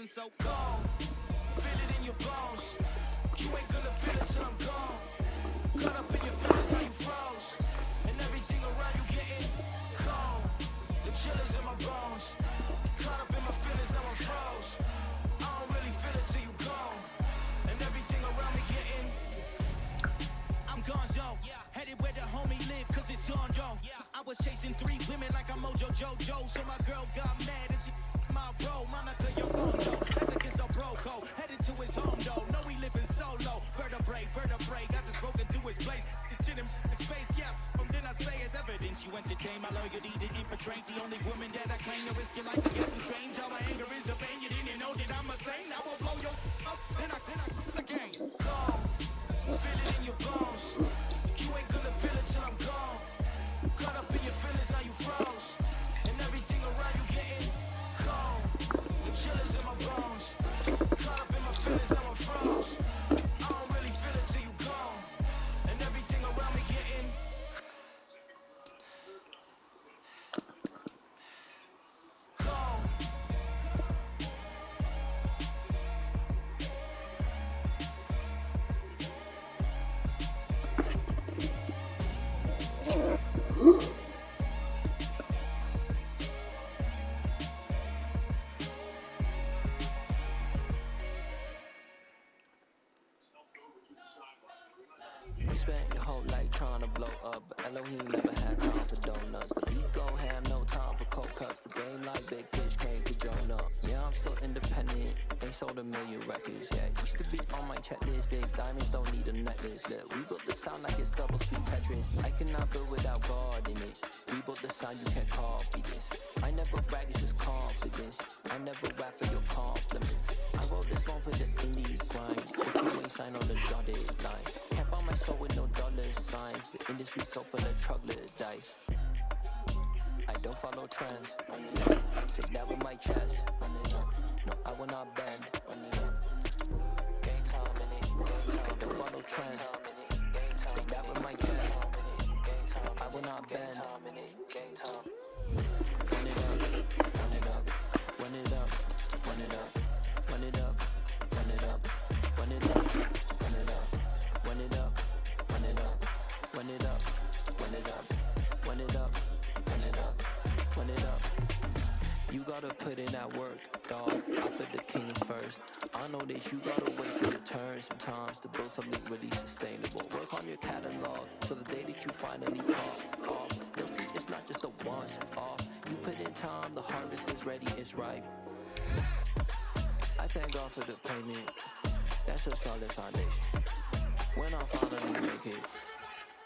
So cold, feel it in your bones. You ain't gonna feel it till I'm gone. Caught up in your feelings, how you froze, and everything around you getting cold. The chillers in my bones. Caught up in my feelings, now I'm froze. I don't really feel it till you gone, and everything around me getting. I'm gonzo, headed where the homie live, cause it's on yo. I was chasing 3 women like I'm Mojo Jojo, so my girl got mad and she my bro, Monica, your phone, yo. That's against a bro code. Headed to his home, though. No, he living solo. Vertebrae. I just broke into his place. This shit in space, yeah. From then I say it's evidence. You entertain my loyalty to infiltrate. The only woman that I claim to risk your life to get some strange. All my anger is a pain. You didn't know that I'm a saint. I will blow your up. Then I again. Calm. Feel it in your bones. You ain't gonna feel it till I'm gone. Caught up in your feelings, now you froze. And everything around you getting cold. The chillers in my bones. Caught up in my feelings, now I'm froze. I don't really feel it till you gone. And everything around me getting cold. You spent your whole life trying to blow up, but Elohim never had time for donuts. The beat go ham, no time for cold cuts. The game like Big Fish came to Jonah. Yeah, I'm still independent, ain't sold a million records. Yeah, used to be on my checklist. Big diamonds don't need a necklace. Look, we built the sound like it's double speed Tetris. I cannot build without God in it. We built the sound, you can't copy this. I never brag, it's just confidence. I never rap for your compliments. I wrote this one for the indie grind. The you ain't sign on the dotted line. Can't buy my soul with no dollar signs. The industry so full of troglodytes. I don't follow trends. Say that with my chest. No, I will not bend. Gang time in it. I don't follow trends. Say that with my chest. I will not bend. Gang time. Run it up, run it up, run it up, run it up, run it up, run it up, run it up, run it up, run it up, run it up, run it up, run it up, run it up, run it up, run it up. You gotta put in that work, dog. I put the king first. I know that you gotta wait for your turn sometimes to build something really sustainable. Work on your catalog so the day that you finally pop off, they'll see it's not just a once off. You put in time, the harvest is ready, it's ripe. I thank God for the payment. That's a solid foundation. When I finally make it,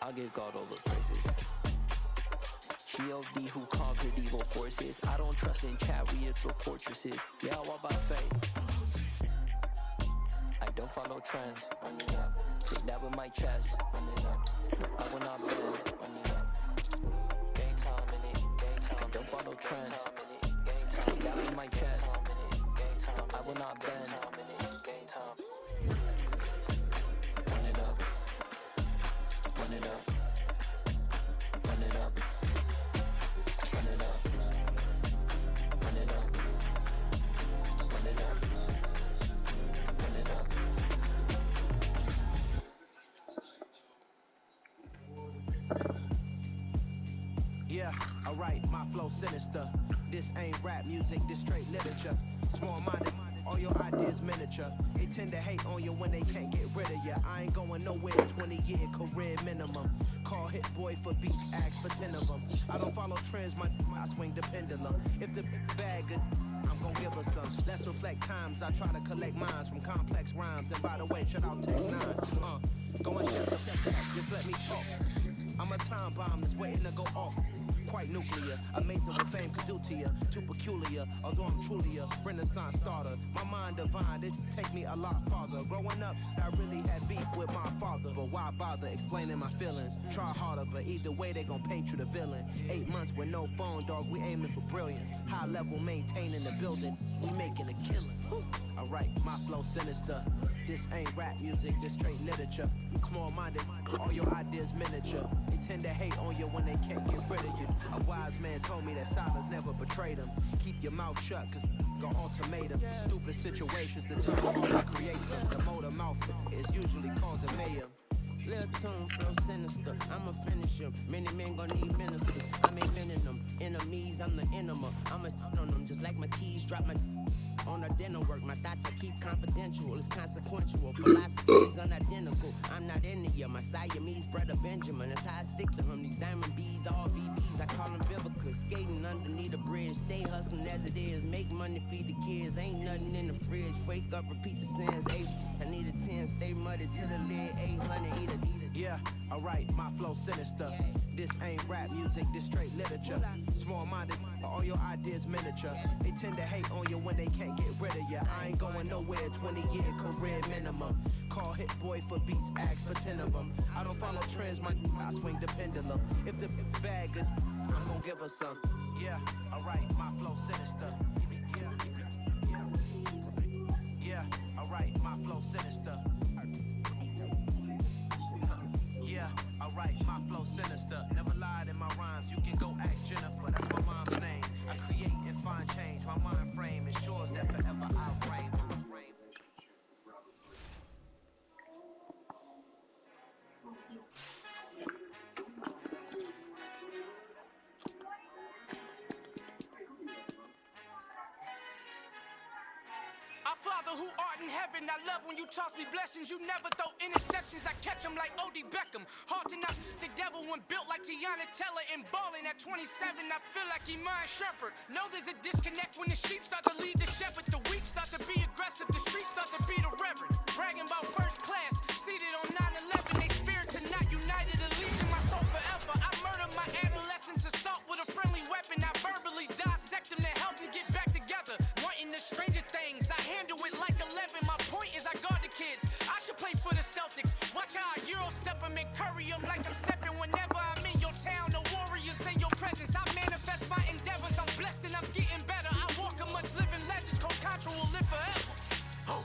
I'll give God all the praises. G.O.D. who conquered evil forces. I don't trust in chariots or fortresses. Yeah, I walk by faith. I don't follow trends. Run it up. Say that with my chest. Run it up. No, I will not bend. Run it up. Gang time in it. Gang time. I don't follow trends. Say that with my chest. I will not bend. Gang time. Run it up. Run it up. Run it up. Run it up. Run it up. Run it up. Run it up. yeah, alright, my flow sinister. This ain't rap music, this straight literature. Small-minded, all your ideas miniature. They tend to hate on you when they can't get rid of you. I ain't going nowhere, 20-year career minimum. Call Hit Boy for beats, ask for 10 of them. I don't follow trends, I swing the pendulum. If the bag good, I'm gon' give her some. Let's reflect times, I try to collect minds from complex rhymes. And by the way, shout out Tech 9. Go and shut the just let me talk. I'm a time bomb that's waiting to go off. Quite nuclear, amazing what fame could do to you. Too peculiar, although I'm truly a renaissance starter. My mind divine, it take me a lot farther. Growing up, I really had beef with my father. But why bother explaining my feelings? Try harder, but either way they gon' paint you the villain. 8 months with no phone, dog, we aiming for brilliance. High level maintaining the building, we making a killing. Alright, my flow sinister. This ain't rap music, this straight literature. Small-minded, all your ideas miniature. They tend to hate on you when they can't get rid of you. A wise man told me that silence never betrayed him. Keep your mouth shut, cause got ultimatums. Stupid situations that turn off and create some. The motor mouth is usually causing mayhem. Little tune, flow sinister, I'ma finish him. Many men gon' need ministers, I make men in them. Enemies, I'm the enema. I'm on them, just like my keys, drop my on a dinner work. My thoughts I keep confidential, it's consequential. Philosophies unidentical, I'm not into you. My Siamese brother Benjamin, that's how I stick to him. These diamond bees, all BBs, I call them Vivica. Skating underneath a bridge, stay hustling as it is. Make money, feed the kids, ain't nothing in the fridge. Wake up, repeat the sins, 8. I need a 10, stay muddy to the lid, 800, eat a. Yeah, alright, my flow sinister. This ain't rap music, this straight literature. Small-minded, all your ideas miniature. They tend to hate on you when they can't get rid of you. I ain't going nowhere, 20-year career minimum. Call Hit Boy for beats, ask for 10 of them. I don't follow trends, I swing the pendulum. If the bag good, I'm gon' give her some. Yeah, alright, my flow sinister. Yeah, alright, my flow sinister. Yeah, alright, my flow sinister. Never lied in my rhymes, you can go ask Jennifer. That's my mom's name. I create and find change. My mind frame ensures that forever I reign. Our Father who art in heaven, I love when you toss me blessings. You never throw interceptions, I catch them like O.D. Beckham. Hard to knock the devil when built like Tiana Teller. And balling at 27, I feel like Iman Shepherd. Know there's a disconnect when the sheep start to lead the shepherd. The weak start to be aggressive, the streets start to be the reverend. Bragging about first class, seated on 9/11. They spirits are not united, a legion my soul forever. I murder my adolescence, assault with a friendly weapon. I verbally dissect them to help them get back together. Wanting the stranger things, I handle it like 11. My point is I guard the kids. I should play for the Celtics. Watch how I Euro step them and curry them like I'm stepping. Whenever I'm in your town, the warriors in your presence. I manifest my endeavors. I'm blessed and I'm getting better. I walk amongst living legends. Coach Contra will live forever. Oh.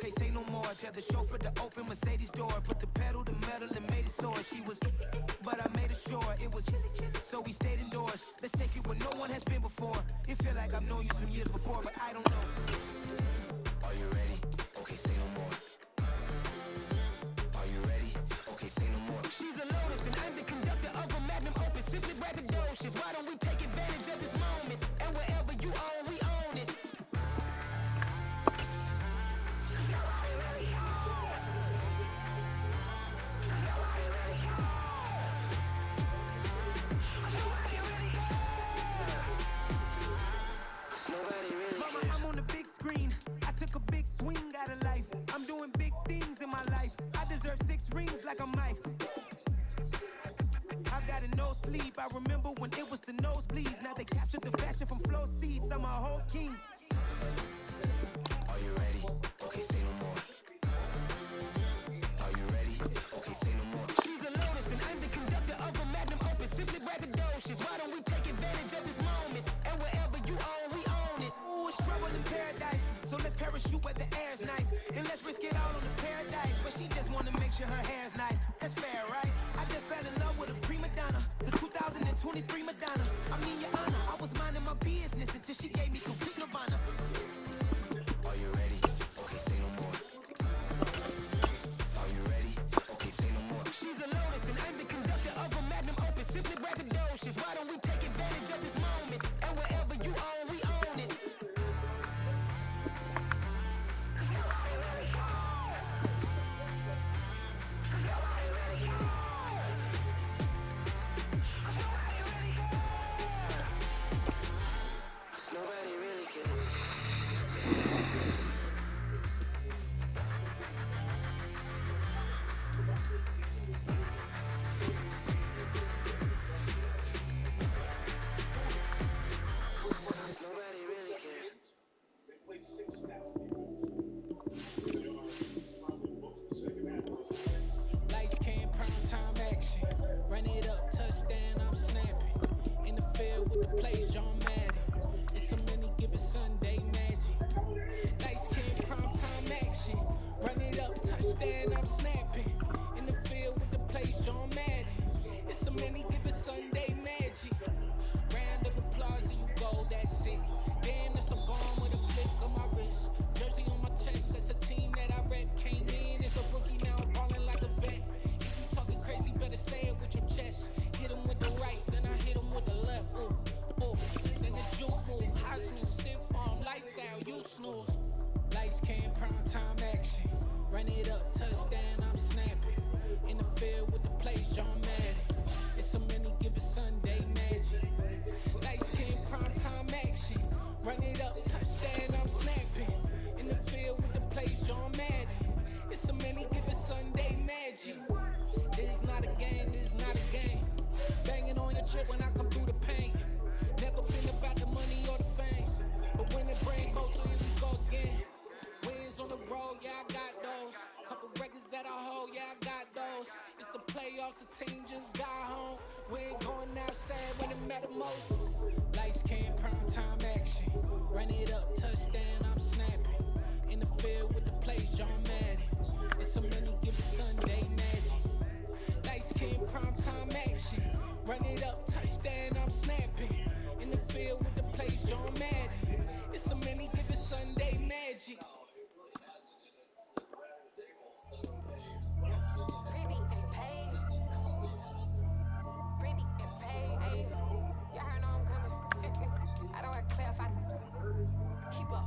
okay, say no more. Tell the chauffeur to open Mercedes door. Put the pedal to metal and made it soar. She was, but I made it sure it was. So we stayed indoors. Let's take it where no one has been before. It feel like I've known you some years before, but I don't know. Are you ready? Okay, say no more. Are you ready? Okay, say no more. She's a lotus and I'm the conductor of a magnum opus. Simply braggadocious. Why don't we take advantage of this moment? And wherever you own, we own it. Mama, I'm on the big screen. I took a big swing out of life. I'm doing big things in my life. I deserve 6 rings like a Mike. I've got no sleep. I remember when it was the nosebleeds. Now they captured the fashion from flow seats. I'm a whole king. Are you ready? Okay, say no more. Are you ready? Okay, say no more. She's a lotus and I'm the conductor of a magnum opus. Simply braggadocious. Why don't we take advantage of this moment? And wherever you own, we own it. Ooh, it's trouble in paradise. So let's parachute where the air's nice. And let's risk it all on the paradise. But she just wanna make sure her hair's nice. That's fair, right? I just fell in love with a prima donna. The 2023 Madonna. I mean, your honor, I was minding my business until she gave me complete nirvana. Are you ready? Okay, say no more. Are you ready? Okay, say no more. She's a lotus and I'm the conductor of a magnum opus. Simply braggadocious. Why don't we take advantage of this moment? And wherever you own, we own it. Nobody really cares. Nobody really cares. Lights, cam, prime time action. Run it up, touchdown, I'm snapping. In the field with the plays, John Madden. It's so many given Sunday magic. Lights, cam, prime time action. Run it up, touchdown, I'm snapping. In the field with the plays, John Madden. It's so many given Sunday magic. Round of applause and you go, that's it. Damn, that's a bomb with a flick on my wrist. Jersey on my chest, that's a team that I rep. Came in as a rookie, now I'm ballin' like a vet. If you talking crazy, better say it with your chest. Hit him with the right, then I hit him with the left. Ooh, ooh. Then the juke move, Heisman, stiff arm, lights out, you snooze. Lights, cam, prime time action. Run it up, touchdown, I'm snapping. In the field with the plays, John Madden. It's so many given Sunday magic. Lights, cam, prime time action. Run it up, touchdown, I'm snapping. In the field with the plays, John Madden. It's so many given Sunday magic. This is not a game, this is not a game. Banging on your chip when I come through the pain. Never been about the money or the fame. But when the brain goes, so here we go again. Wins on the road, yeah, I got those. Couple records that I hold, yeah, I got those. It's the playoffs, the team just got home. We ain't going outside when it matter most. Lights, cam, prime time action. Run it up, touchdown, I'm snapping. In the field with the plays, John Madden. It's so many given Sunday magic. Lights, cam, prime time action. Run it up, touchdown, I'm snapping. In the field with the plays, John Madden. It's so many given Sunday magic. Pretty and paid. Pretty and paid. Ayy. Y'all heard know I'm coming. I don't wear clear if I keep up.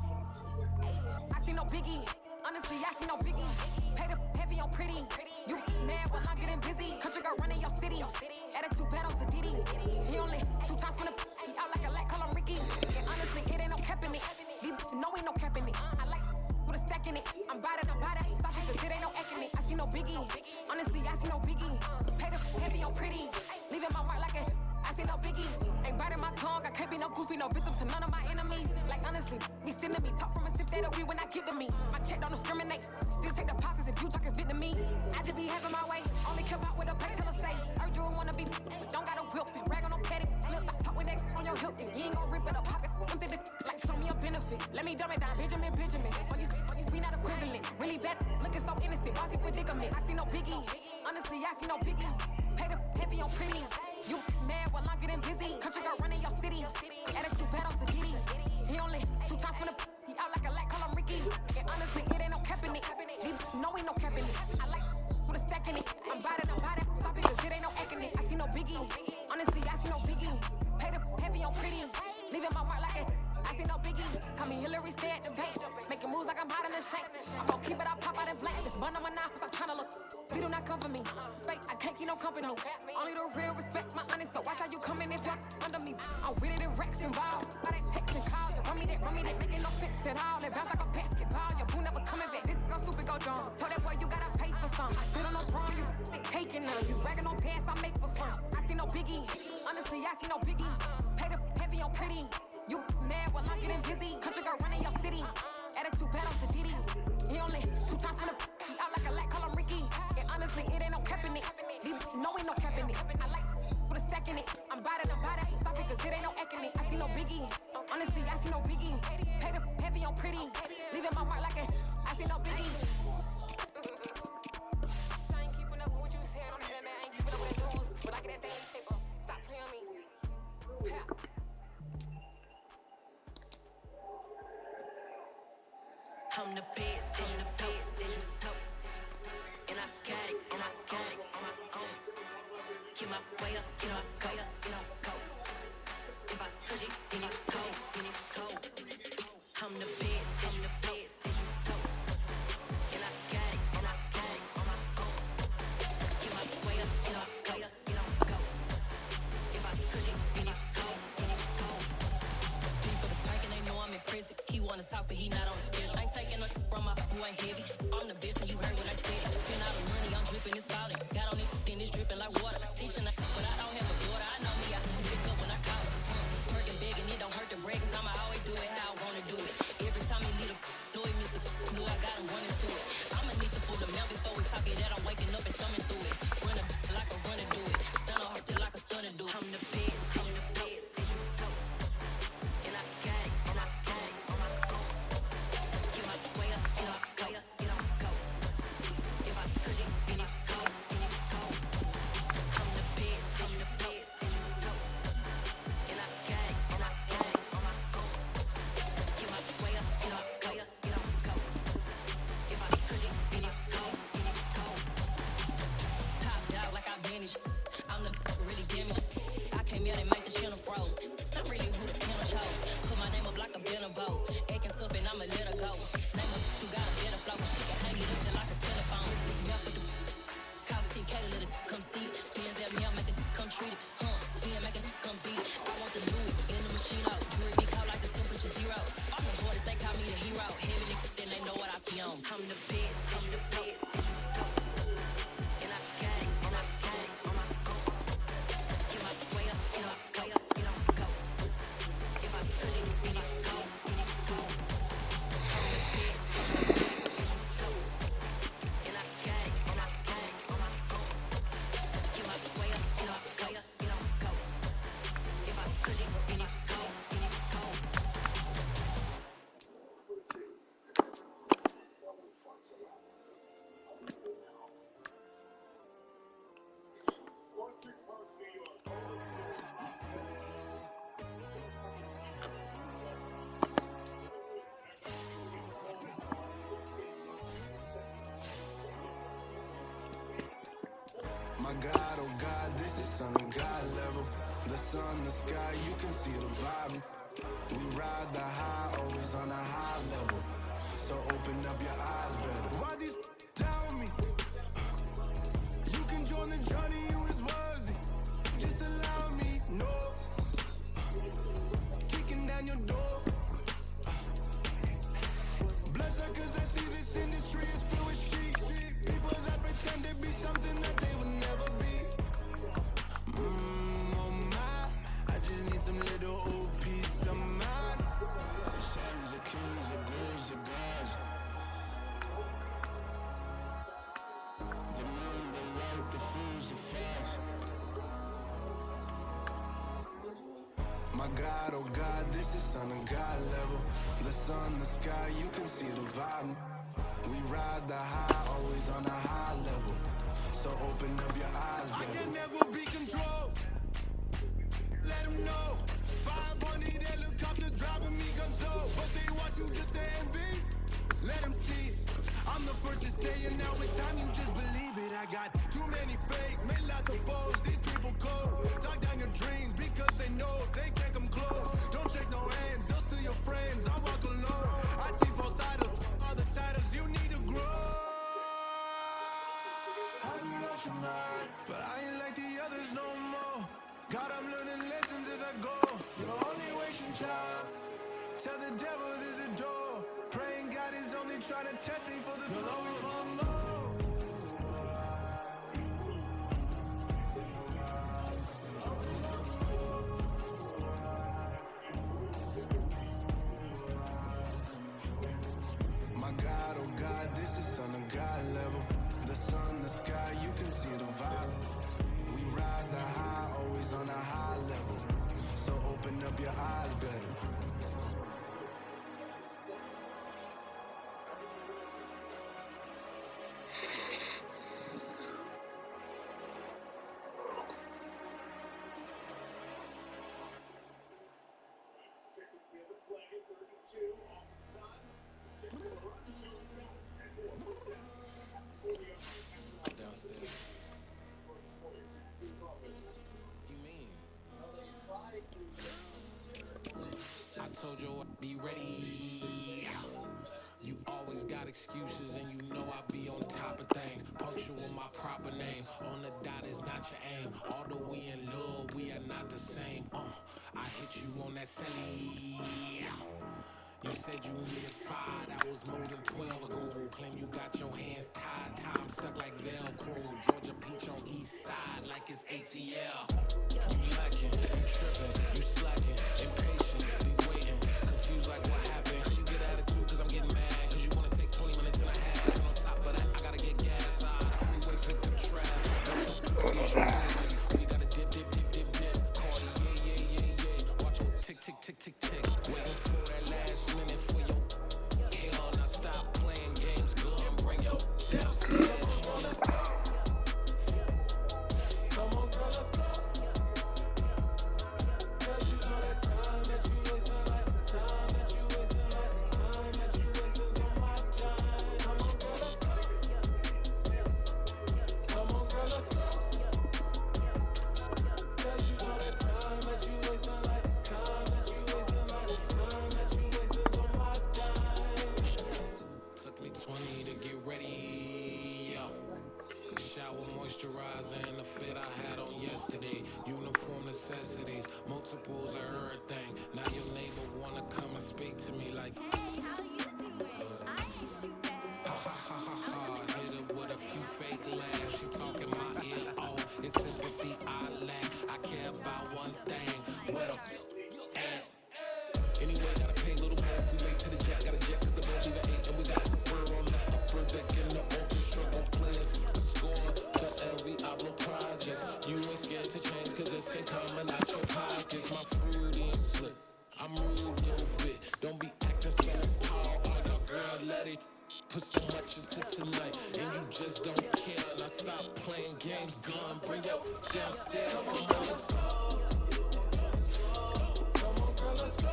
Ayy. I see no biggie. Honestly, I see no biggie. Pay the heavy on pretty. You mad while I'm getting busy. Country girl running your city. Attitude bad on Sadidi. He only 2 times from the he out like a light, call him Ricky. And honestly, it ain't no cap in it. These no ain't no cap in it. I like with a stack in it. I'm bad at Stop it, cause it ain't no acting it. I see no biggie. Honestly, I see no biggie. Pay the heavy on pretty. Leaving my mark like a I see no biggie. Ain't biting my tongue. I can't be no goofy, no victim to none of my enemies. Like honestly, be sending me talk from a sip that agree when I get to me. My check don't discriminate. Still take deposits if you talking Vietnamese. I just be having my way. Only care about what the pay till I say. Heard you wanna be, but don't got a whip and rag on no petty. Lips, I talk with that on your hip. If you ain't gon' rip it up, pop it. I'm thinking like show me a benefit. Let me dumb it down, Benjamin. When you we not equivalent. Really bossy predicament. I see no biggie. Honestly, I see no biggie. Pay the heavy on pretty. You mad while I'm getting busy. Country girl running your city. Attitude bad on Sadidi. He only 2 times from the he out like a light, call him Ricky. And honestly, it ain't no cap in it. No, ain't no cap in it. I like with a stack in it. I'm bad, stop it, cause it ain't no acting it. I see no biggie. Honestly, I see no biggie. Pay the heavy on pretty. Leaving my mark like it. I see no biggie. Call me Hillary, stay at the bank. Making moves like I'm hot in the shank. I'm gon' keep it, I pop out and blank. This bun on my knife, stop tryna look. You do not come for me. Fake, I can't keep no company. Only the real respect my honest. So watch how you coming if you're under me. I'm with it in Rex involved. By that text and calls. Run me, they making no sense at all. They bounce like a basketball. Your boo never coming back. This go stupid, go dumb. Told that boy you gotta pay for some. I sit on no throne, you they taking none. You bragging on past, I make for fun. I see no biggie. Honestly, I see no biggie. Pay the heavy on pretty. You mad while I'm getting busy. Country girl running your city. Attitude bad on Sadidi. He only 2 times from the he out like a light, call him Ricky. And honestly, it ain't no cap in it. No, ain't no cap in it. I like with a stack in it. I'm bad, stop it, cause it ain't no acting it. I see no biggie. Honestly, I see no biggie. Pay the heavy on pretty. Leaving my mark like it. I see no biggie. I ain't keeping up with what you said on the internet. I ain't keeping up with the news. But I get that thing paper. Stop playing me. Yeah. I'm the best, and the best, and I got it, and I got it on my own. Get my way up, get up, go, go. If I touch it, then it's cold, I'm the best, and the best, and I got it, and I got it on my own. Get my way up, get up, go. If I touch it, then it's cold, People the prank and they know I'm in prison. He wanna talk, but he not on the schedule. I ain't taking no from my who ain't heavy. I'm the best and you heard what I said. Spend all the money, I'm dripping, it's spouting. Got on it, then it's dripping like water. Teaching but I don't have a daughter. I know me, I can pick up when I call her. Working big and it don't hurt the break, cause I'ma always do it how I wanna do it. Every time he lead a know he missed the know I got him running to it. I'ma need to pull the mail before we talk it that I'm waking up and thumbing through it. Run a like a runner do it. Stun on her till like a stunner do it. I'm the best, and I got it, and I got it on my own. Get my way up, get up, go. If I touch it, then it's cold, I'm the best, and I got it, and I got it on my own. Get my way up, get up, go. If I touch it, then it's cold, Top dog like I vanished. I'm the really damaged. I came out and make the channel froze. I'm really who the piano chose. Put my name up like a banner boat. Acting tough and I'ma let her go. Name up who got a better flow, but she can hang it up just like a telephone. Stick me up with the cost 10K to let it come see it. Pins at me, I'll make it come treat it. Spin, make it come beat it. I want the Louis in the machine out. Jewelry be cold like the temperature 0. I'm the hardest, they call me the hero. Heavy, then they know what I be on. I'm the best, and I got it, and I got it on my own. Get my way up, get up, go. If I touch it, then it's cold, I'm the best, and I got it, and I got it on my own. Get my way up, get up, go. If I touch it, then it's cold, My God, oh God, this is Son of God level. The sun, the sky, you can see the vibe. We ride the high, always on a high level. So open up your eyes better. Why these tell me? You can join the journey, you is worthy. Just allow me, no. Kicking down your door. Bloodsuckers, I see this industry is filled with sheep. People that pretend to be something that they will never be. Oh my, I just need some little old peace of mind. The sons of kings, the girls of gods. The moon, the light, the fools, the facts. My God, oh God, this is Son of God level. The sun, the sky, you can see the vibe. We ride the high, always on a high level. So open up your eyes, baby. I can never be controlled. Let them know. 500 helicopters driving me gonzo. But they want you just to envy. Let them see it. I'm the first to say it, now it's time you just believe it. I got too many fakes, made lots of foes. These people cold. Talk down your dreams because they know they can't come close. Don't shake no hands, they'll steal your friends. I walk alone. I see both sides of all the titles you need to grow. I've been lost your mind, but I ain't like the others no more. God, I'm learning lessons as I go. You're only wasting time. Tell the devil there's a door. Praying God is only trying to test me for the throne. My God, oh God, this is on a God level. The sun, the sky, you can see the vibe. We ride the high, always on a high level. So open up your eyes better. I told you I'd be ready. You always got excuses and you know I be on top of things. Punctual my proper name. On the dot is not your aim. Although we in love, we are not the same. I hit you on that silly. You said you needed 5, that was more than 12 ago. Claim you got your hands tied, time stuck like Velcro. Georgia Peach on east side like it's ATL. You lacking, you tripping, you slacking, impatient, be waiting, confused like what happened. You get attitude cause I'm getting mad, cause you wanna take 20 minutes and a half. And on top of that, I gotta get gas out. Freeway picked up traffic. We gotta dip, dip, dip, dip, dip. Cardi, yeah. Watch your tick, tick, tick, tick, tick. Waiting for that last minute for your hell. Now stop playing games, go and bring your downstairs. Come on, let's go. Come on, girl, let's go. Cause you know that time that you wasting, like time that you wasting, like time that you wasting on my time. Come on, girl, let's go. Come on, girl, let's go. Cause you know that time that you wasting, like time that you wasting, like time that you wasting on my time. Took me 20 to get ready. Shower moisturizer and the fit I had on yesterday. Uniform necessities, multiples of everything. Now your neighbor wanna come and speak to me like, Hey, how you doing? I ain't too bad. ha ha ha ha ha. Hit her with a few fake laughs. She talking my ear off. It's sympathy I lack. I care about one thing. Where the at? Anyway, gotta pay a little more if we late to the jet. Got a jet cause the boat leave at 8. And we got some fur on the upper deck in the orchestra. Gon' play a score to every album project. You ain't scared to change cause it's ain't coming out your pockets. My fruity and slick. I'm rude a little bit. Don't be acting so power. Oh, your girl, let it put so much into tonight. And you just don't care. Now stop playing games, gun. Bring your downstairs. Come on, girl, let's go. Come on, girl, let's go.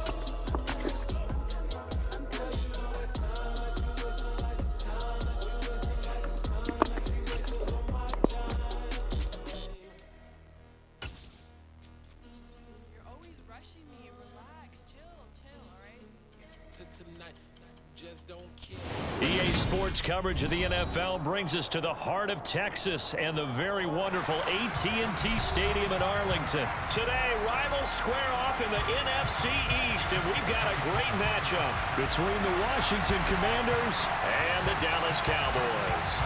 You're always rushing me. Relax, chill, all right? Tonight, just don't care. EA Sports coverage of the NFL brings us to the heart of Texas and the very wonderful AT&T Stadium in Arlington. Today, rivals square off in the NFC East, and we've got a great matchup between the Washington Commanders and the Dallas Cowboys.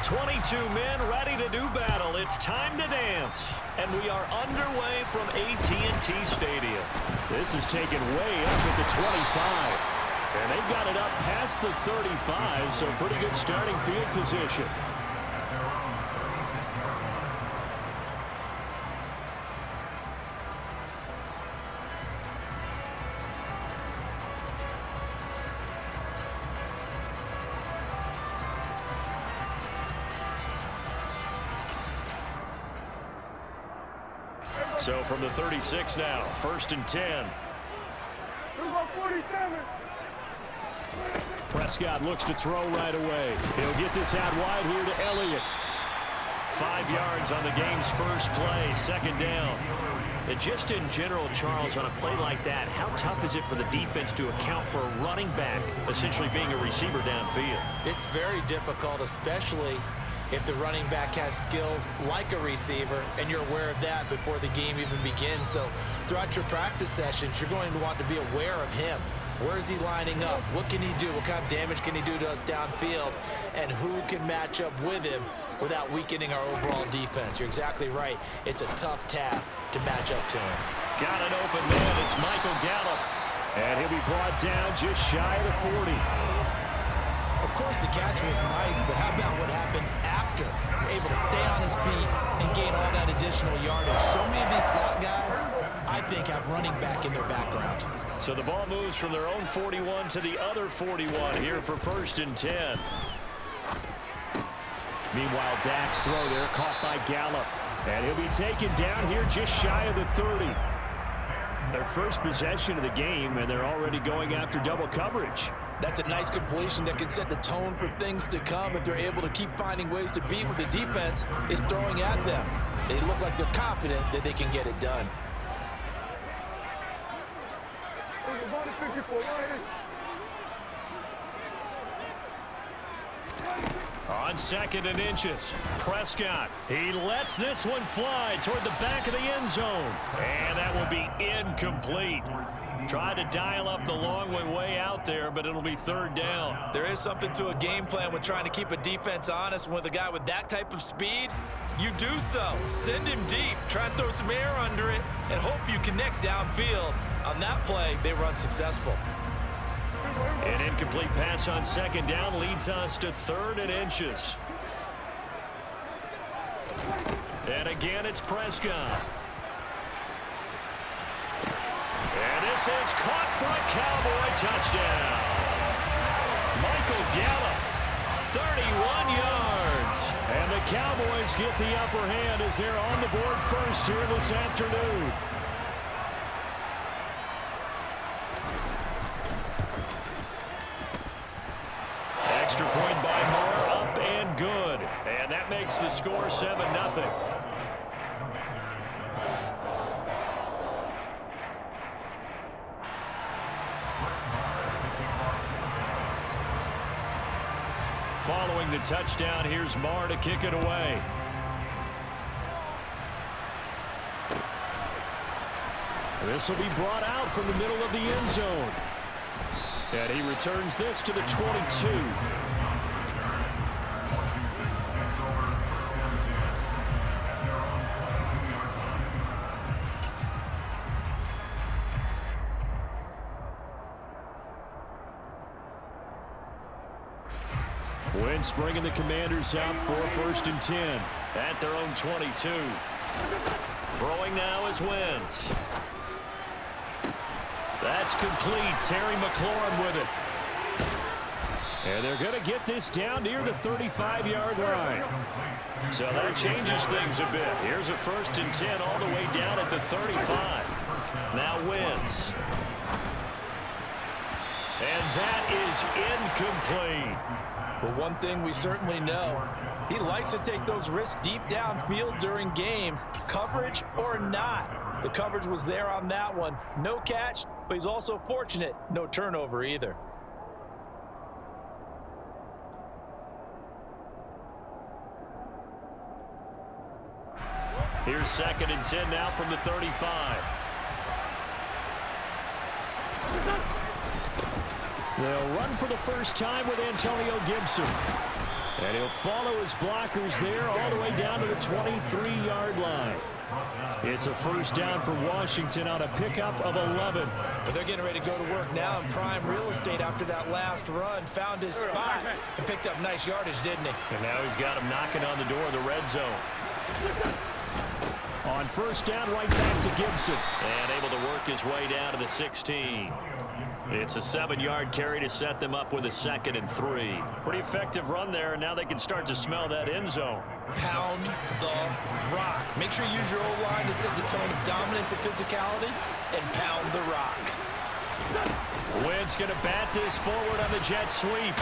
22 men ready to do battle. It's time to dance. And we are underway from AT&T Stadium. This is taken way up at the 25. And they've got it up past the 35, so pretty good starting field position. So from the 36 now, 1st and 10. Prescott looks to throw right away. He'll get this out wide here to Elliott. 5 yards on the game's first play, 2nd down. And just in general, Charles, on a play like that, how tough is it for the defense to account for a running back essentially being a receiver downfield? It's very difficult, especially if the running back has skills like a receiver, and you're aware of that before the game even begins. So throughout your practice sessions, you're going to want to be aware of him. Where is he lining up? What can he do? What kind of damage can he do to us downfield? And who can match up with him without weakening our overall defense? You're exactly right. It's a tough task to match up to him. Got an open man. It's Michael Gallup. And he'll be brought down just shy of the 40. Of course, the catch was nice, but how about what happened after? Able to stay on his feet and gain all that additional yardage. So many of these slot guys, I think, have running back in their background. So the ball moves from their own 41 to the other 41 here for 1st and 10. Meanwhile, Dak's throw there caught by Gallup. And he'll be taken down here just shy of the 30. Their first possession of the game, and they're already going after double coverage. That's a nice completion that can set the tone for things to come if they're able to keep finding ways to beat what the defense is throwing at them. They look like they're confident that they can get it done. On 2nd and inches, Prescott. He lets this one fly toward the back of the end zone. And that will be incomplete. Tried to dial up the long way out there, but it'll be 3rd down. There is something to a game plan with trying to keep a defense honest. With a guy with that type of speed, you do so. Send him deep. Try and throw some air under it and hope you connect downfield. On that play, they run successful. An incomplete pass on 2nd down leads us to 3rd and inches. And again, it's Prescott. And this is caught for a Cowboy touchdown. Michael Gallup, 31 yards. And the Cowboys get the upper hand as they're on the board first here this afternoon. Extra point by Moore, up and good. And that makes the score 7-0. Following the touchdown, here's Moore to kick it away. This will be brought out from the middle of the end zone. And he returns this to the 22. Wentz bringing the Commanders out for 1st and 10. At their own 22. Throwing now is Wentz. That's complete. Terry McLaurin with it. And they're going to get this down near the 35-yard line. So that changes things a bit. Here's a 1st and 10 all the way down at the 35. Now Wentz. And that is incomplete. But one thing we certainly know, he likes to take those risks deep downfield during games, coverage or not. The coverage was there on that one. No catch, but he's also fortunate. No turnover either. Here's 2nd and 10 now from the 35. They'll run for the first time with Antonio Gibson. And he'll follow his blockers there all the way down to the 23-yard line. It's a 1st down for Washington on a pickup of 11. But they're getting ready to go to work now in prime real estate after that last run. Found his spot and picked up nice yardage, didn't he? And now he's got him knocking on the door of the red zone. On 1st down, right back to Gibson. And able to work his way down to the 16. It's a 7-yard carry to set them up with a 2nd and 3. Pretty effective run there, and now they can start to smell that end zone. Pound the rock. Make sure you use your O-line to set the tone of dominance and physicality, and pound the rock. Wynn's going to bat this forward on the jet sweep.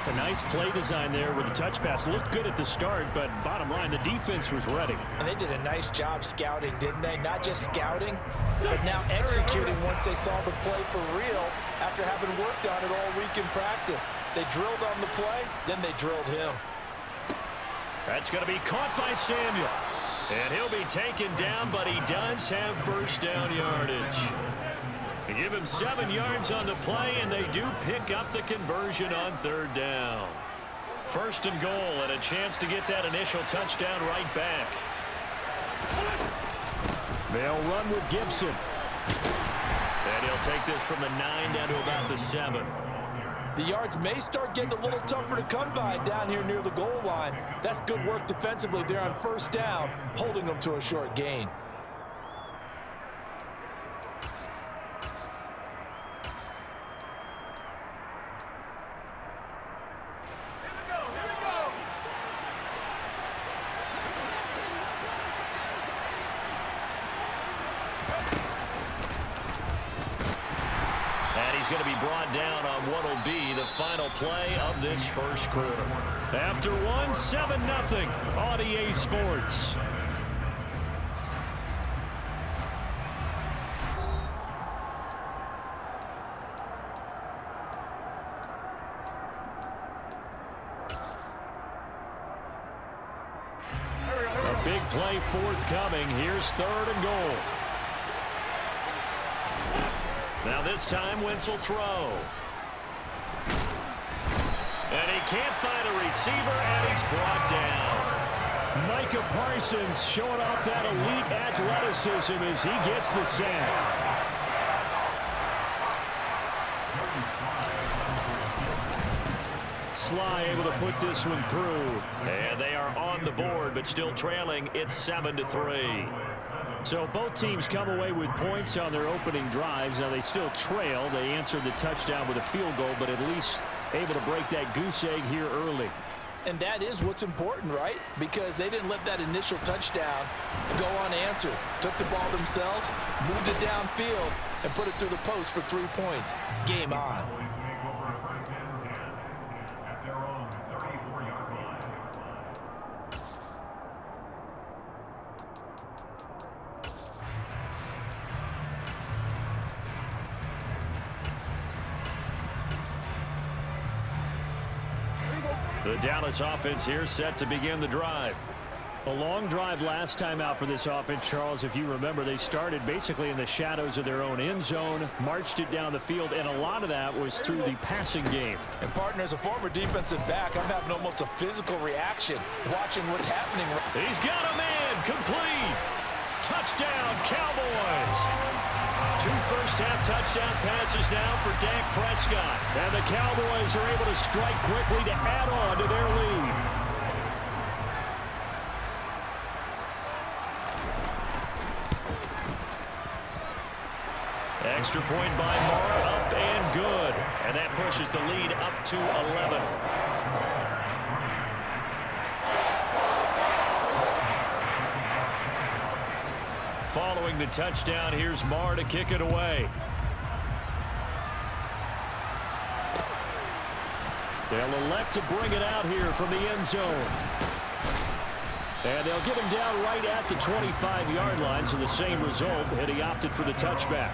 A nice play design there with the touch pass. Looked good at the start, but bottom line, the defense was ready. And they did a nice job scouting, didn't they? Not just scouting, but now executing once they saw the play for real after having worked on it all week in practice. They drilled on the play, then they drilled him. That's going to be caught by Samuel. And he'll be taken down, but he does have first down yardage. They give him 7 yards on the play, and they do pick up the conversion on 3rd down. 1st and goal, and a chance to get that initial touchdown right back. They'll run with Gibson. And he'll take this from the 9 down to about the 7. The yards may start getting a little tougher to come by down here near the goal line. That's good work defensively there on 1st down, holding them to a short gain. Going to be brought down on what will be the final play of this 1st quarter. After 1, 7-0 on EA Sports. A big play forthcoming. Here's 3rd and goal. Now this time, Wentz will throw. And he can't find a receiver, and he's brought down. Micah Parsons showing off that elite athleticism as he gets the sack. Sly able to put this one through. And they are on the board, but still trailing. It's 7-3. So both teams come away with points on their opening drives. Now they still trail. They answered the touchdown with a field goal, but at least able to break that goose egg here early. And that is what's important, right? Because they didn't let that initial touchdown go unanswered. Took the ball themselves, moved it downfield, and put it through the post for 3 points. Game on. The Dallas offense here set to begin the drive. A long drive last time out for this offense, Charles. If you remember, they started basically in the shadows of their own end zone, marched it down the field, and a lot of that was through the passing game. And partner, as a former defensive back, I'm having almost a physical reaction watching what's happening. He's got a man, complete. Touchdown, Cowboys. 2 first-half touchdown passes now for Dak Prescott. And the Cowboys are able to strike quickly to add on to their lead. Extra point by Moore, up and good. And that pushes the lead up to 11. Following the touchdown, here's Marr to kick it away. They'll elect to bring it out here from the end zone. And they'll get him down right at the 25-yard line, so the same result, and he opted for the touchback.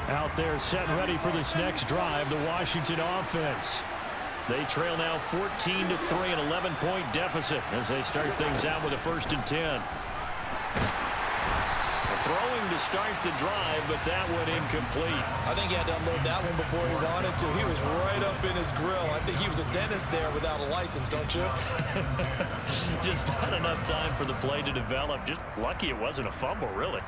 Out there set and ready for this next drive, the Washington offense. They trail now 14-3, an 11-point deficit as they start things out with a 1st and 10. Throwing to start the drive, but that one incomplete. I think he had to unload that one before he wanted to. He was right up in his grill. I think he was a dentist there without a license, don't you? Just not enough time for the play to develop. Just lucky it wasn't a fumble, really.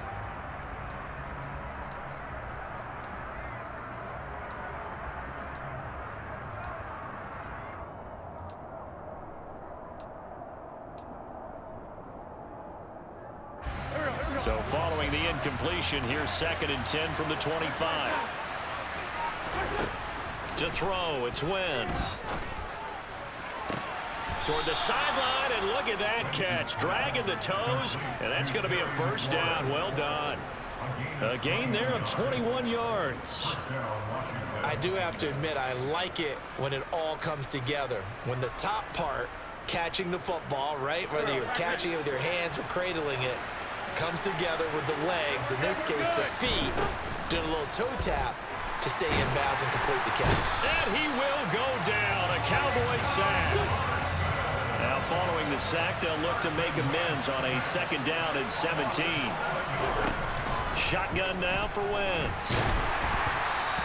So following the incompletion, here's 2nd and 10 from the 25. To throw, it's Wentz. Toward the sideline, and look at that catch. Dragging the toes, and that's going to be a first down. Well done. A gain there of 21 yards. I do have to admit, I like it when it all comes together. When the top part, catching the football, right, whether you're catching it with your hands or cradling it, comes together with the legs, in this case the feet, doing a little toe tap to stay in bounds and complete the catch. And he will go down, a Cowboy sack. Now following the sack, they'll look to make amends on a 2nd down and 17. Shotgun now for Wentz.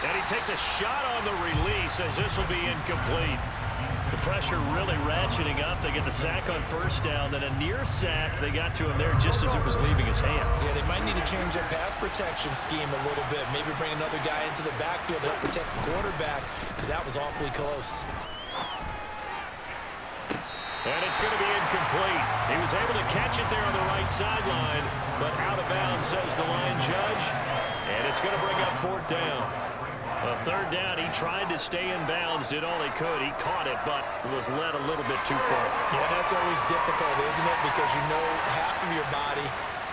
And he takes a shot on the release as this will be incomplete. The pressure really ratcheting up. They get the sack on 1st down, then a near sack. They got to him there just as it was leaving his hand. Yeah, they might need to change their pass protection scheme a little bit. Maybe bring another guy into the backfield to help protect the quarterback, because that was awfully close. And it's going to be incomplete. He was able to catch it there on the right sideline, but out of bounds, says the line judge. And it's going to bring up 4th down. A 3rd down, he tried to stay in bounds, did all he could. He caught it, but was led a little bit too far. Yeah, that's always difficult, isn't it? Because you know half of your body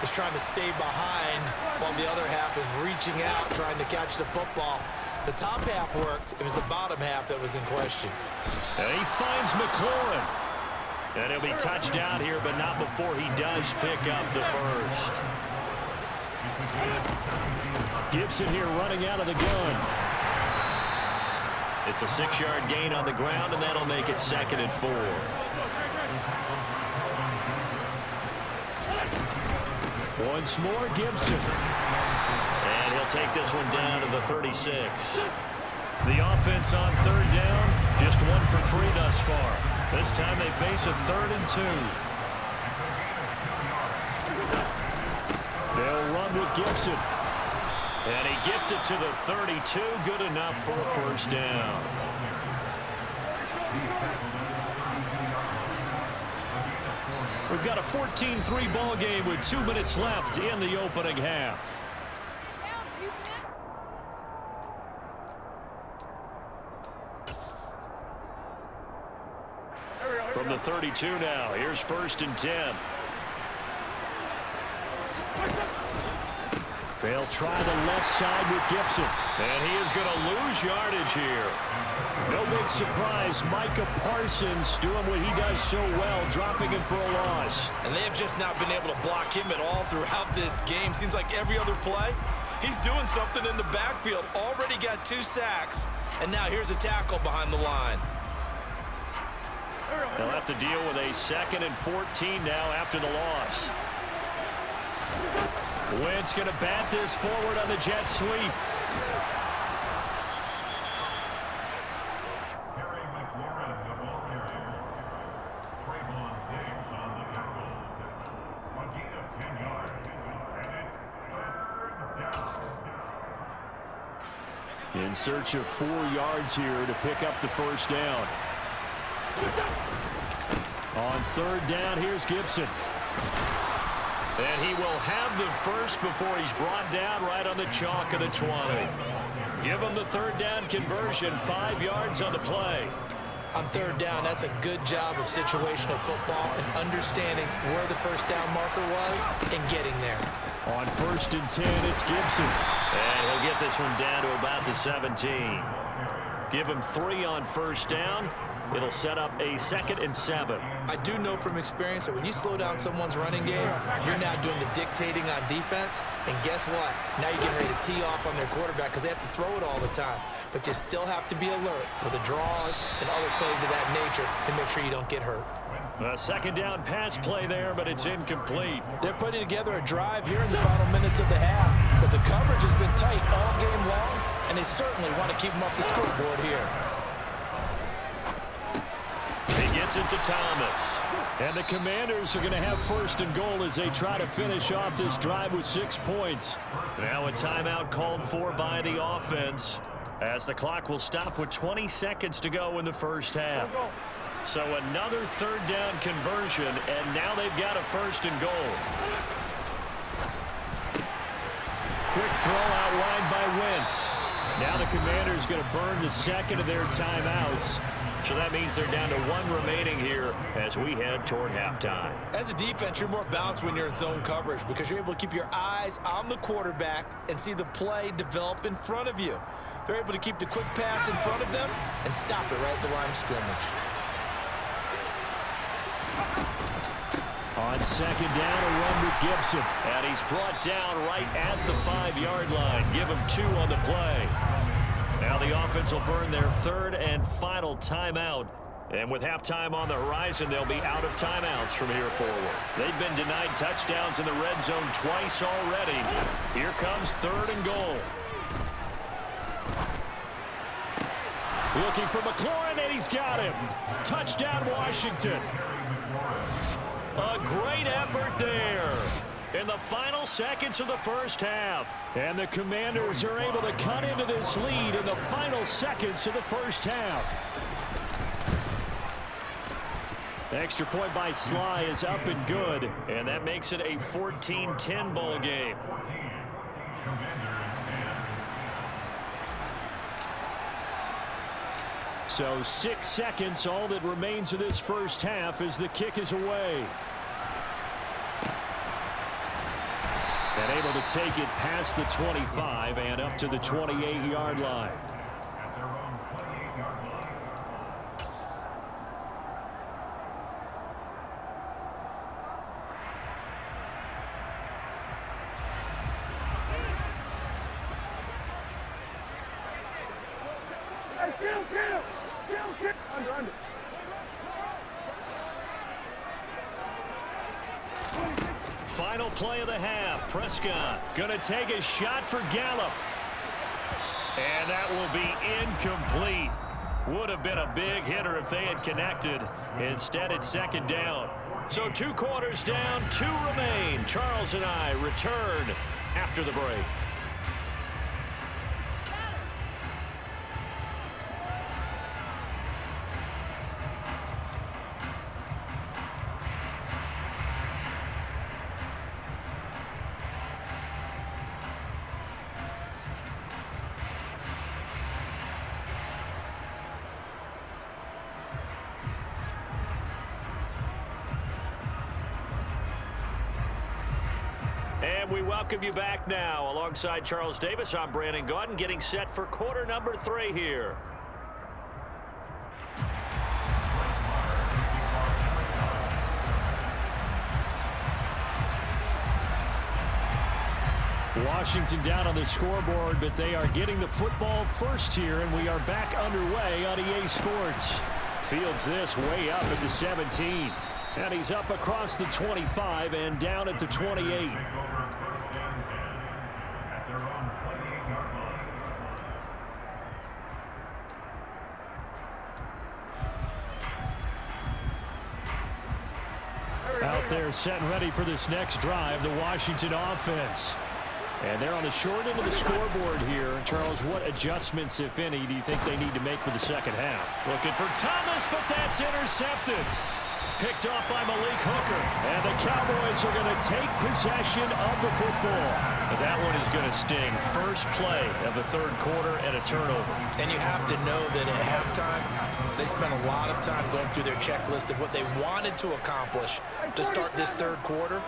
is trying to stay behind while the other half is reaching out, trying to catch the football. The top half worked. It was the bottom half that was in question. And he finds McLaurin. And he'll be touched down here, but not before he does pick up the first. Gibson here running out of the gun. It's a 6-yard gain on the ground, and that'll make it 2nd and 4. Once more, Gibson. And he'll take this one down to the 36. The offense on 3rd down, just 1 for 3 thus far. This time they face a 3rd and 2. They'll run with Gibson. And he gets it to the 32. Good enough for a 1st down. We've got a 14-3 ball game with 2 minutes left in the opening half. From the 32 now, here's 1st and 10. They'll try the left side with Gibson. And he is going to lose yardage here. No big surprise. Micah Parsons doing what he does so well, dropping him for a loss. And they have just not been able to block him at all throughout this game. Seems like every other play, he's doing something in the backfield. Already got 2 sacks, and now here's a tackle behind the line. They'll have to deal with a 2nd and 14 now after the loss. Wentz going to bat this forward on the jet sweep. In search of 4 yards here to pick up the 1st down. On 3rd down, here's Gibson. And he will have the first before he's brought down right on the chalk of the 20. Give him the 3rd down conversion, 5 yards on the play. On 3rd down, that's a good job of situational football and understanding where the 1st down marker was and getting there. On 1st and 10, it's Gibson. And he'll get this one down to about the 17. Give him 3 on 1st down. It'll set up a 2nd and 7. I do know from experience that when you slow down someone's running game, you're now doing the dictating on defense. And guess what? Now you're getting ready to tee off on their quarterback because they have to throw it all the time. But you still have to be alert for the draws and other plays of that nature to make sure you don't get hurt. A 2nd down pass play there, but it's incomplete. They're putting together a drive here in the final minutes of the half. But the coverage has been tight all game long, and they certainly want to keep them off the scoreboard here. He gets it to Thomas. And the Commanders are going to have 1st and goal as they try to finish off this drive with 6 points. Now a timeout called for by the offense as the clock will stop with 20 seconds to go in the 1st half. So another 3rd down conversion, and now they've got a 1st and goal. quick throw out wide by Wentz. Now the Commanders going to burn the second of their timeouts. So that means they're down to 1 remaining here as we head toward halftime. As a defense, you're more balanced when you're in zone coverage because you're able to keep your eyes on the quarterback and see the play develop in front of you. They're able to keep the quick pass in front of them and stop it right at the line of scrimmage. On second down, a run with Gibson. And he's brought down right at the 5-yard line. Give him 2 on the play. Now the offense will burn their 3rd and final timeout. And with halftime on the horizon, they'll be out of timeouts from here forward. They've been denied touchdowns in the red zone twice already. Here comes 3rd and goal. Looking for McLaurin, and he's got him. Touchdown, Washington. A great effort there in the final seconds of the first half. And the Commanders are able to cut into this lead in the final seconds of the first half. The extra point by Sly is up and good. And that makes it a 14-10 ball game. So 6 seconds, all that remains of this first half as the kick is away. And able to take it past the 25 and up to the 28-yard line. Final play of the half. Prescott going to take a shot for Gallup. And that will be incomplete. Would have been a big hitter if they had connected. Instead, it's second down. So 2 quarters down, 2 remain. Charles and I return after the break. And we welcome you back now. Alongside Charles Davis, I'm Brandon Gaudin, getting set for quarter number 3 here. Washington down on the scoreboard, but they are getting the football first here, and we are back underway on EA Sports. Fields this way up at the 17. And he's up across the 25 and down at the 28. Out there set and ready for this next drive, the Washington offense. And they're on the short end of the scoreboard here. Charles, what adjustments, if any, do you think they need to make for the second half? Looking for Thomas, but that's intercepted. Picked off by Malik Hooker. And the Cowboys are going to take possession of the football. But that one is going to sting. First play of the 3rd quarter and a turnover. And you have to know that at halftime, they spent a lot of time going through their checklist of what they wanted to accomplish to start this 3rd quarter.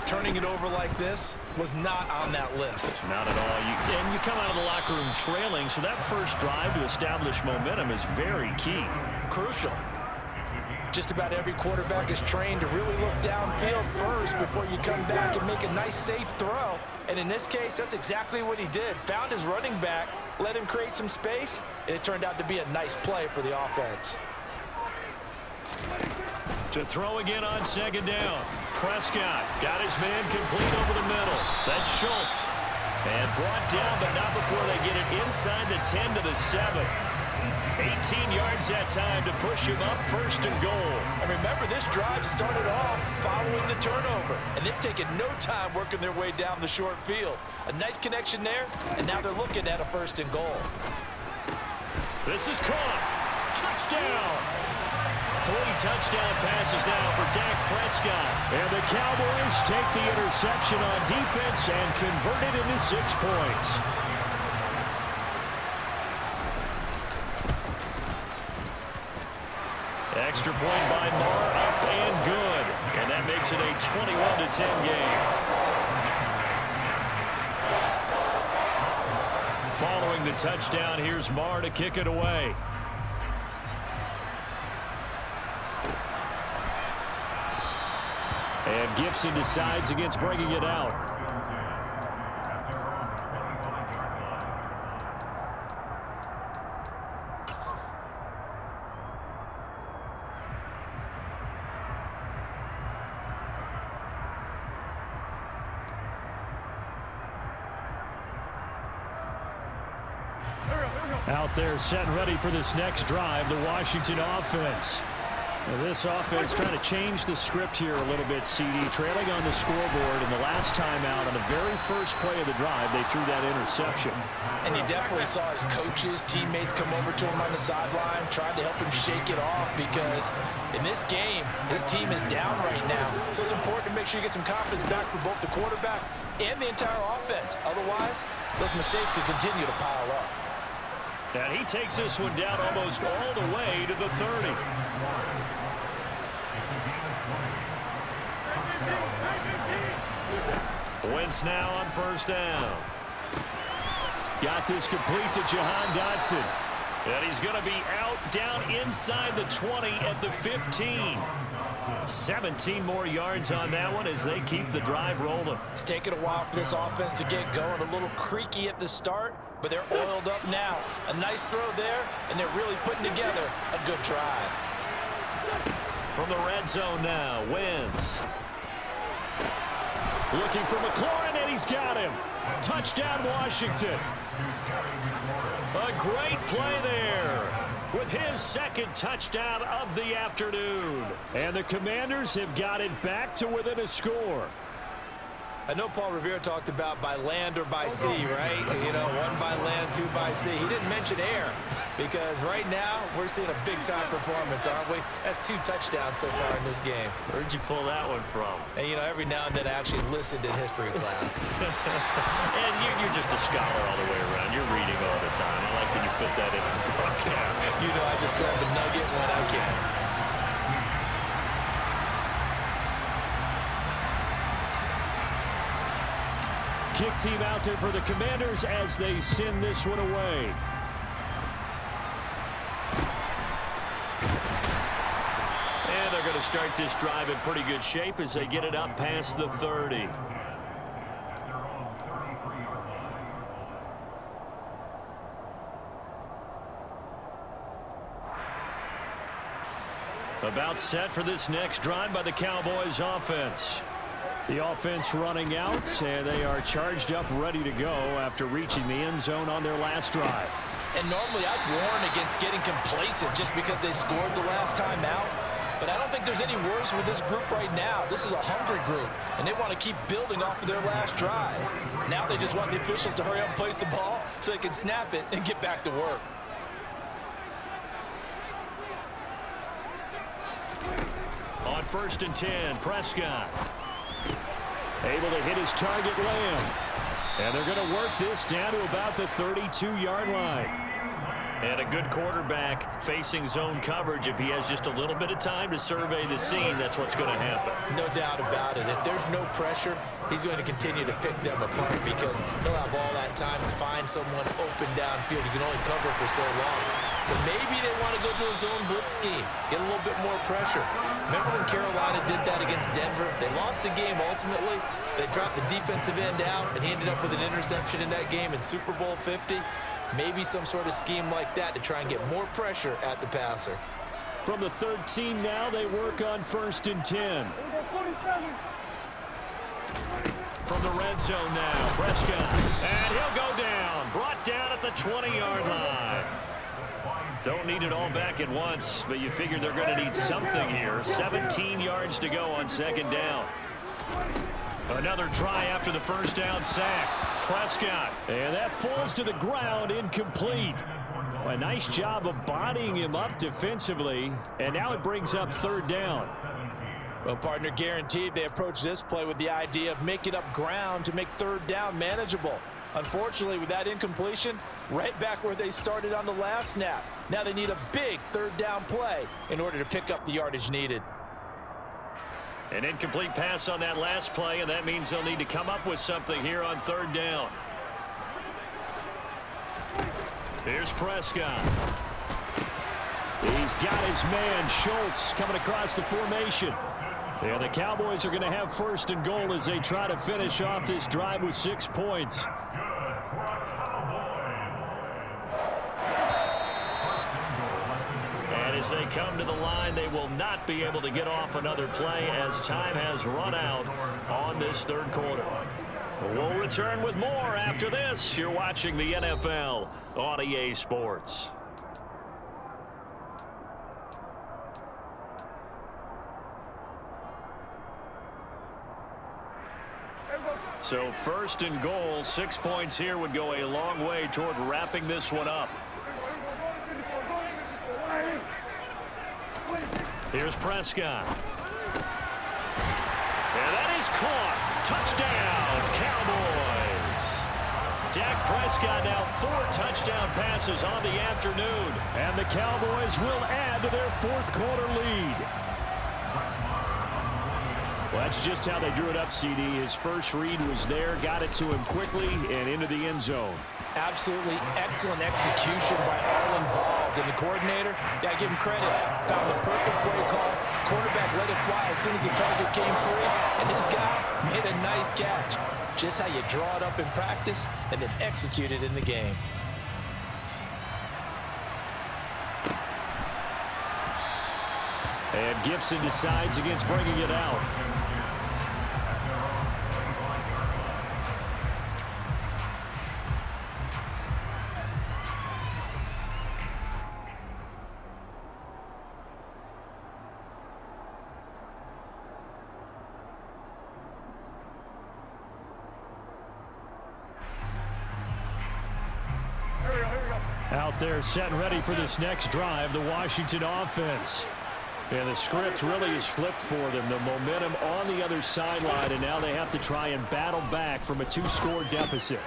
Turning it over like this was not on that list. Not at all. And you come out of the locker room trailing, so that first drive to establish momentum is very key. Crucial. Just about every quarterback is trained to really look downfield first before you come back and make a nice, safe throw. And in this case, that's exactly what he did. Found his running back, let him create some space, and it turned out to be a nice play for the offense. To throw again on second down. Prescott got his man complete over the middle. That's Schultz. And brought down, but not before they get it inside the 10 to the 7. 18 yards that time to push him up 1st and goal. And remember, this drive started off following the turnover, and they've taken no time working their way down the short field. A nice connection there, and now they're looking at a 1st and goal. This is caught. Touchdown. 3 touchdown passes now for Dak Prescott. And the Cowboys take the interception on defense and convert it into 6 points. Extra point by Marr, up and good. And that makes it a 21-10 game. Following the touchdown, here's Marr to kick it away. And Gibson decides against bringing it out. Out there set and ready for this next drive, the Washington offense. Now this offense trying to change the script here a little bit, CD. Trailing on the scoreboard, and the last time out on the very first play of the drive, they threw that interception. And you definitely saw his coaches, teammates come over to him on the sideline, tried to help him shake it off because in this game, his team is down right now. So it's important to make sure you get some confidence back for both the quarterback and the entire offense. Otherwise, those mistakes could continue to pile up. And he takes this one down almost all the way to the 30. Wentz now on first down. Got this complete to Jahan Dotson. And he's going to be out down inside the 20 at the 15. 17 more yards on that one as they keep the drive rolling. It's taken a while for this offense to get going. A little creaky at the start, but they're oiled up now. A nice throw there, and they're really putting together a good drive. From the red zone now, Wentz. Looking for McLaurin, and he's got him. Touchdown, Washington. A great play there with his second touchdown of the afternoon. And the Commanders have got it back to within a score. I know Paul Revere talked about by land or by sea, right? You know, 1 by land, 2 by sea. He didn't mention air because right now we're seeing a big-time performance, aren't we? That's 2 touchdowns so far in this game. Where'd you pull that one from? And, you know, every now and then I actually listened in history class. And you're just a scholar all the way around. You're reading all the time. I like that you fit that in the broadcast. You know, I just grab a nugget when I can. Kick team out there for the Commanders as they send this one away. And they're going to start this drive in pretty good shape as they get it up past the 30. About set for this next drive by the Cowboys offense. The offense running out, and they are charged up, ready to go after reaching the end zone on their last drive. And normally I'd warn against getting complacent just because they scored the last time out. But I don't think there's any worries with this group right now. This is a hungry group, and they want to keep building off of their last drive. Now they just want the officials to hurry up and place the ball so they can snap it and get back to work. On 1st and 10, Prescott. Able to hit his target, Lamb. And they're going to work this down to about the 32-yard line. And a good quarterback facing zone coverage. If he has just a little bit of time to survey the scene, that's what's going to happen. No doubt about it. If there's no pressure, he's going to continue to pick them apart because he'll have all that time to find someone open downfield. You can only cover for so long. So maybe they want to go to a zone blitz scheme, get a little bit more pressure. Remember when Carolina did that against Denver? They lost the game ultimately. They dropped the defensive end out, and he ended up with an interception in that game in Super Bowl 50. Maybe some sort of scheme like that to try and get more pressure at the passer. From the 13 now, they work on 1st and 10. From the red zone now, Prescott. And he'll go down. Brought down at the 20-yard line. Don't need it all back at once, but you figure they're going to need something here. 17 yards to go on 2nd down. Another try after the first down sack. Prescott. And that falls to the ground, incomplete. A nice job of bodying him up defensively, and now it brings up third down. Well, partner, guaranteed they approach this play with the idea of making up ground to make third down manageable. Unfortunately, with that incompletion, right back where they started on the last snap. Now they need a big third down play in order to pick up the yardage needed. An incomplete pass on that last play, and that means they'll need to come up with something here on third down. Here's Prescott. He's got his man, Schultz, coming across the formation. And the Cowboys are going to have first and goal as they try to finish off this drive with 6 points. And as they come to the line, they will not be able to get off another play as time has run out on this third quarter. We'll return with more after this. You're watching the NFL on EA Sports. So first and goal, 6 points here would go a long way toward wrapping this one up. Here's Prescott. And that is caught. Touchdown, Cowboys. Dak Prescott now 4 touchdown passes on the afternoon. And the Cowboys will add to their fourth quarter lead. Well, that's just how they drew it up, CD. His first read was there, got it to him quickly, and into the end zone. Absolutely excellent execution by all involved. And the coordinator, got to give him credit, found the perfect play call. Quarterback let it fly as soon as the target came free, and his guy made a nice catch. Just how you draw it up in practice and then execute it in the game. And Gibson decides against bringing it out. Out there set and ready for this next drive, the Washington offense. And the script really is flipped for them. The momentum on the other sideline, and now they have to try and battle back from a 2-score deficit.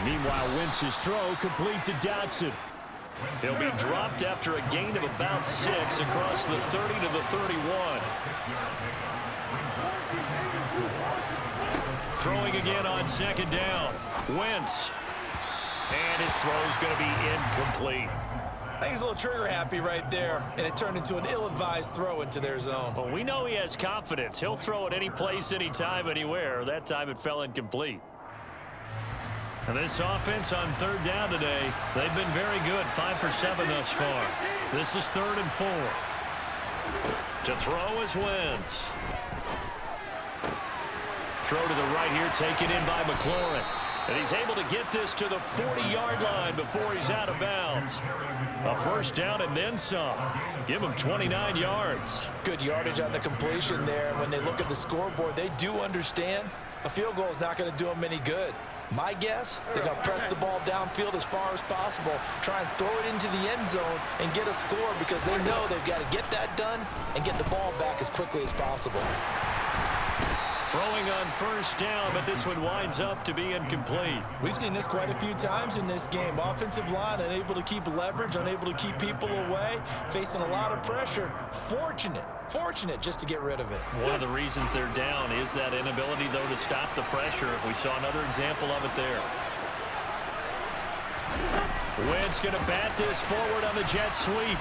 Meanwhile, Wentz's throw complete to Dotson. He'll be dropped after a gain of about 6 across the 30 to the 31. Throwing again on second down. Wentz. And his throw's going to be incomplete. I think he's a little trigger happy right there, and it turned into an ill-advised throw into their zone. Well, we know he has confidence. He'll throw it any place, anytime, anywhere. That time it fell incomplete. And this offense on third down today, they've been very good. 5 for 7 thus far. This is 3rd and 4. To throw is Wentz. Throw to the right here, taken in by McLaurin. And he's able to get this to the 40-yard line before he's out of bounds. A first down and then some. Give him 29 yards. Good yardage on the completion there. And when they look at the scoreboard, they do understand a field goal is not going to do them any good. My guess, they're going to press the ball downfield as far as possible, try and throw it into the end zone and get a score because they know they've got to get that done and get the ball back as quickly as possible. Throwing on first down, but this one winds up to be incomplete. We've seen this quite a few times in this game. Offensive line unable to keep leverage, unable to keep people away, facing a lot of pressure. Fortunate just to get rid of it. One of the reasons they're down is that inability, though, to stop the pressure. We saw another example of it there. Wentz going to bat this forward on the jet sweep.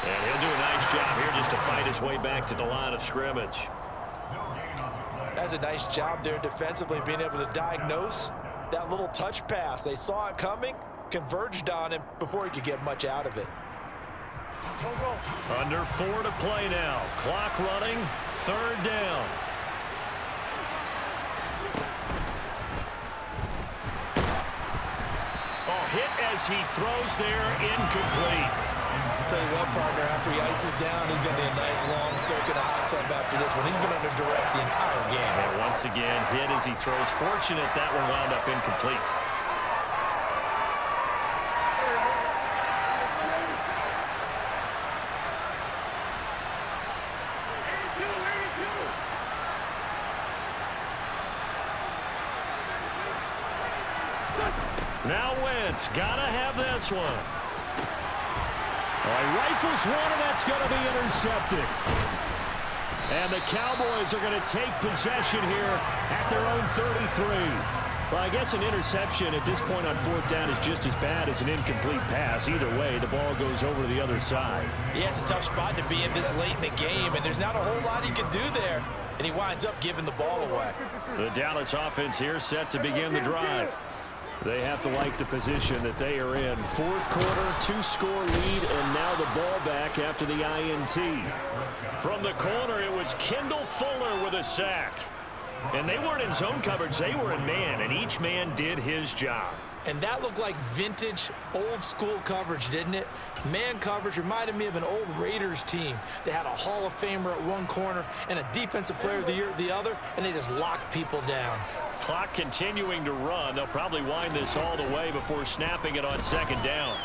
And he'll do a nice job here just to fight his way back to the line of scrimmage. That's a nice job there defensively, being able to diagnose that little touch pass. They saw it coming, converged on him before he could get much out of it. Under 4 to play now. Clock running, 3rd down. Oh, hit as he throws there, incomplete. Tell you what, partner, after he ices down, he's going to be a nice long soak in a hot tub after this one. He's been under duress the entire game. And once again, hit as he throws. Fortunate that one wound up incomplete. Now Wentz, gotta have this one. He rifles one, and that's going to be intercepted. And the Cowboys are going to take possession here at their own 33. Well, I guess an interception at this point on fourth down is just as bad as an incomplete pass. Either way, the ball goes over to the other side. Yeah, it's a tough spot to be in this late in the game, and there's not a whole lot he can do there. And he winds up giving the ball away. The Dallas offense here set to begin the drive. They have to like the position that they are in. Fourth quarter, 2-score lead, and now the ball back after the INT. From the corner, it was Kendall Fuller with a sack. And they weren't in zone coverage, they were in man, and each man did his job. And that looked like vintage, old-school coverage, didn't it? Man coverage reminded me of an old Raiders team. They had a Hall of Famer at one corner and a Defensive Player of the Year at the other, and they just locked people down. Clock continuing to run. They'll probably wind this all the way before snapping it on second down.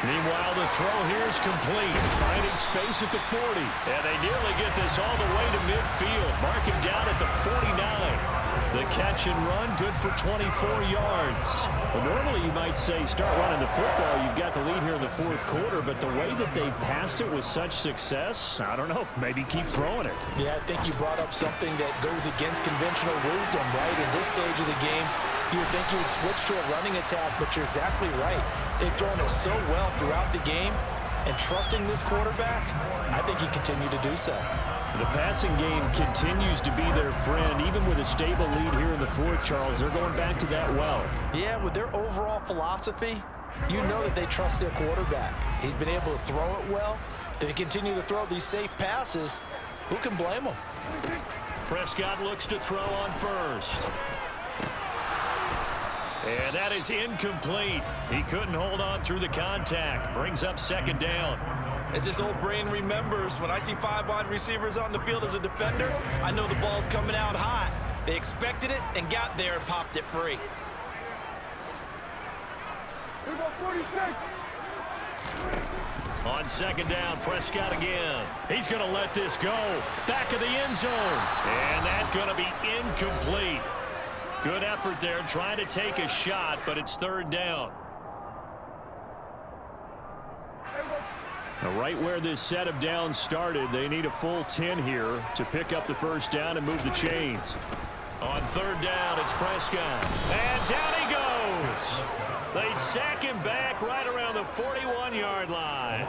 Meanwhile, the throw here is complete, finding space at the 40. And they nearly get this all the way to midfield. Mark him down at the 49. The catch and run, good for 24 yards. Well, normally you might say start running the football. You've got the lead here in the fourth quarter, but the way that they've passed it with such success, I don't know, maybe keep throwing it. Yeah, I think you brought up something that goes against conventional wisdom, right? In this stage of the game, you would think you would switch to a running attack, but you're exactly right. They've thrown it so well throughout the game, and trusting this quarterback, I think you continue to do so. The passing game continues to be their friend. Even with a stable lead here in the fourth, Charles, they're going back to that well. Yeah, with their overall philosophy, you know that they trust their quarterback. He's been able to throw it well. They continue to throw these safe passes. Who can blame them? Prescott looks to throw on first. And that is incomplete. He couldn't hold on through the contact. Brings up second down. As this old brain remembers, when I see 5 wide receivers on the field as a defender, I know the ball's coming out hot. They expected it and got there and popped it free. On second down, Prescott again. He's going to let this go. Back of the end zone. And that's going to be incomplete. Good effort there, trying to take a shot, but it's third down. Now, right where this set of downs started, they need a full 10 here to pick up the first down and move the chains. On third down, it's Prescott. And down he goes. They sack him back right around the 41-yard line.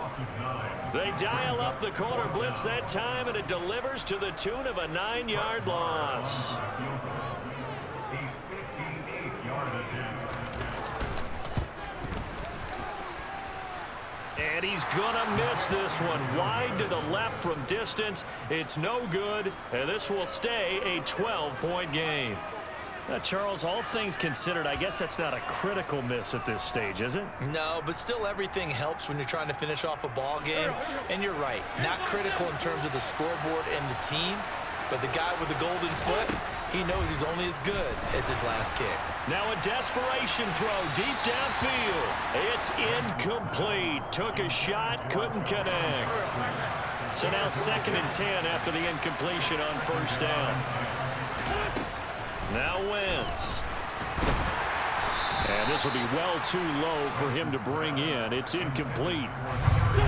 They dial up the corner blitz that time, and it delivers to the tune of a 9-yard loss. And he's going to miss this one. Wide to the left from distance. It's no good, and this will stay a 12-point game. Charles, all things considered, I guess that's not a critical miss at this stage, is it? No, but still everything helps when you're trying to finish off a ball game. And you're right, not critical in terms of the scoreboard and the team, but the guy with the golden foot, he knows he's only as good as his last kick. Now a desperation throw deep downfield. It's incomplete. Took a shot, couldn't connect. So now 2nd and 10 after the incompletion on first down. Now Wentz. And this will be well too low for him to bring in. It's incomplete.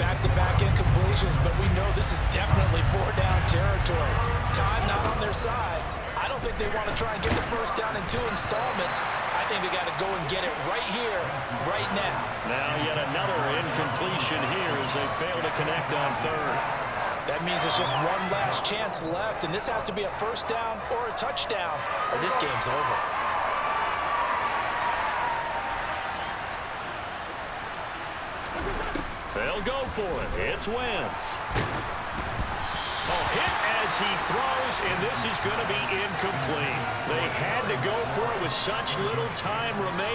Back-to-back incompletions, but we know this is definitely 4-down territory. Time not on their side. I don't think they want to try and get the first down in 2 installments. I think they got to go and get it right here, right now. Now yet another incompletion here as they fail to connect on third. That means it's just one last chance left, and this has to be a first down or a touchdown, or this game's over. They'll go for it. It's Wentz. Hit as he throws, and this is going to be incomplete. They had to go for it with such little time remaining.